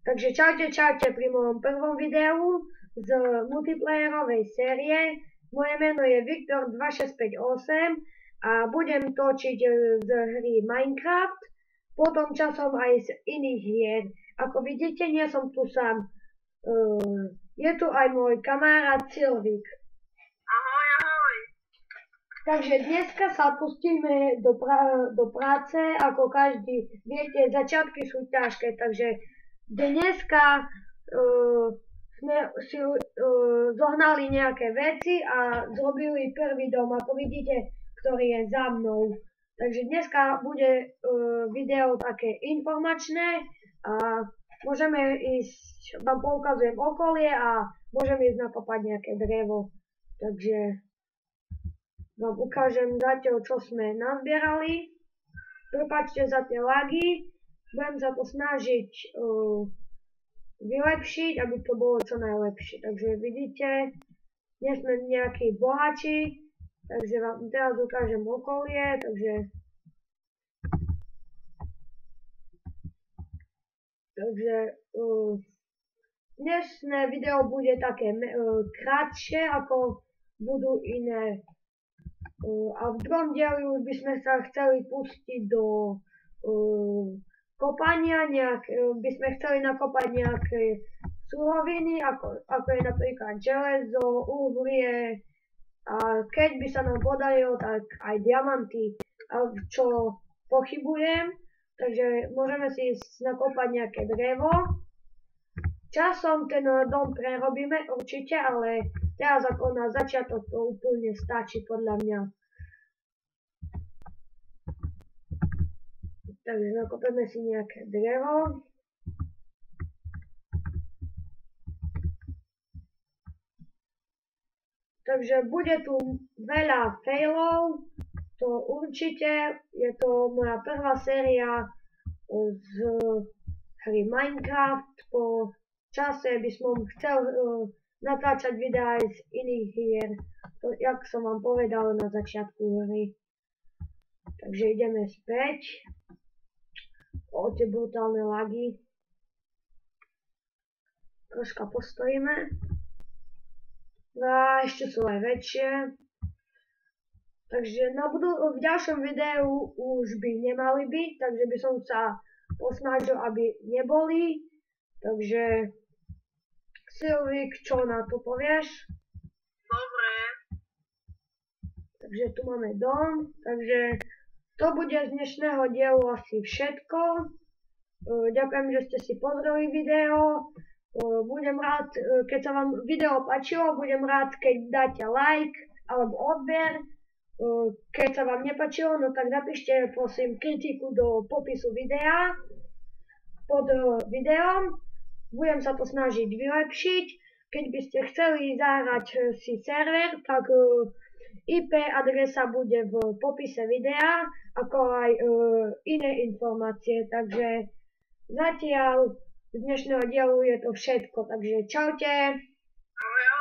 Takže čaute pri mojom prvom videu z multiplayerovej série. Moje meno je Viktor2658 a budem točiť z hry Minecraft, potom časom aj z iných hier. Ako vidíte, nie som tu sám. Je tu aj môj kamarát Silvík. Ahoj, ahoj. Takže dneska sa pustíme do práce, ako každý viete, začiatky sú ťažké, takže dneska sme si zohnali nejaké veci a zrobili prvý dom, ako vidíte, ktorý je za mnou. Takže dneska bude video také informačné a môžeme ísť, vám poukazujem okolie a môžeme ísť nakopať nejaké drevo. Takže vám ukážem zatiaľ, čo sme nazbierali. Prepáčte za tie lagy. Budem sa to snažiť vylepšiť, aby to bolo čo najlepšie. Takže vidíte, nie sme nejakí bohači, takže vám teraz ukážem okolie, takže dnešné video bude také krátšie, ako budú iné. A v druhom dieli už by sme sa chceli pustiť do kopania, by sme chceli nakopať nejaké suroviny, ako je napríklad železo, uhlie, a keď by sa nám podarilo, tak aj diamanty, čo pochybujem, takže môžeme si nakopať nejaké drevo. Časom ten dom prerobíme určite, ale teraz ako na začiatok to úplne stačí podľa mňa. Takže nakopeme si nejaké drevo. Takže bude tu veľa failov, to určite, je to moja prvá séria z hry Minecraft. Po čase by som chcel natáčať videá aj z iných hier, jak som vám povedal na začiatku hry. Takže ideme späť. O tie brutálne lagy. Troška postojíme. A ešte sú aj väčšie. Takže v ďalšom videu už by nemali byť, takže by som sa posnažil, aby neboli. Takže Silvík, čo na to povieš? Dobre. Takže tu máme dom, takže to bude z dnešného dielu asi všetko. Ďakujem, že ste si pozreli video. Budem rád, keď sa vám video páčilo, budem rád, keď dáte like alebo odber. Keď sa vám nepáčilo, no tak napíšte prosím kritiku do popisu videa pod videom. Budem sa to snažiť vylepšiť. Keď by ste chceli zahrať si server, tak IP adresa bude v popise videa, ako aj iné informácie. Takže zatiaľ z dnešného dielu je to všetko. Takže čaute. Ahoj, ahoj.